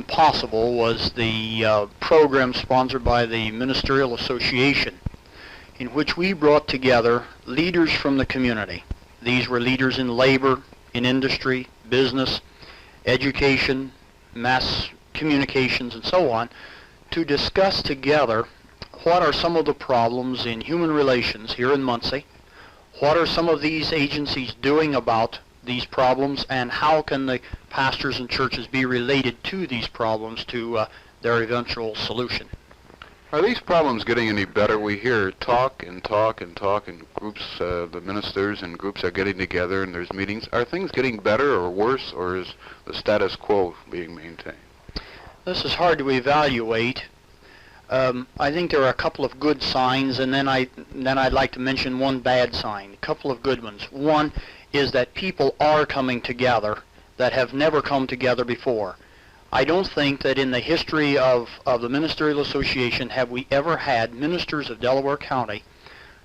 possible was the program sponsored by the Ministerial Association, in which we brought together leaders from the community. These were leaders in labor, in industry, business, education, mass communications, and so on, to discuss together what are some of the problems in human relations here in Muncie, what are some of these agencies doing about these problems, and how can the pastors and churches be related to these problems to their eventual solution. Are these problems getting any better? We hear talk and talk and talk, and groups, the ministers and groups are getting together and there's meetings. Are things getting better or worse, or is the status quo being maintained? This is hard to evaluate. I think there are a couple of good signs, and then I'd like to mention one bad sign, a couple of good ones. One is that people are coming together that have never come together before. I don't think that in the history of the Ministerial Association have we ever had ministers of Delaware County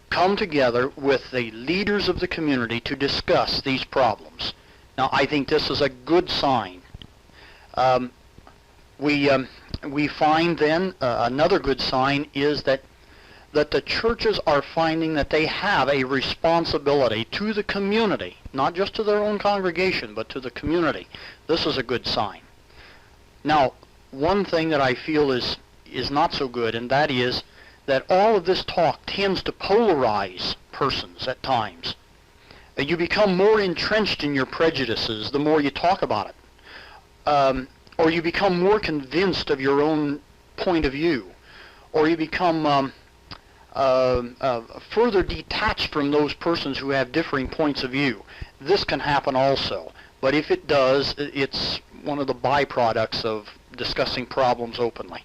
come together with the leaders of the community to discuss these problems. Now, I think this is a good sign. We find then another good sign is that the churches are finding that they have a responsibility to the community, not just to their own congregation, but to the community. This is a good sign. Now, one thing that I feel is not so good, and that is that all of this talk tends to polarize persons at times. You become more entrenched in your prejudices the more you talk about it. Or you become more convinced of your own point of view. Or you become further detached from those persons who have differing points of view. This can happen also. But if it does, it's one of the byproducts of discussing problems openly.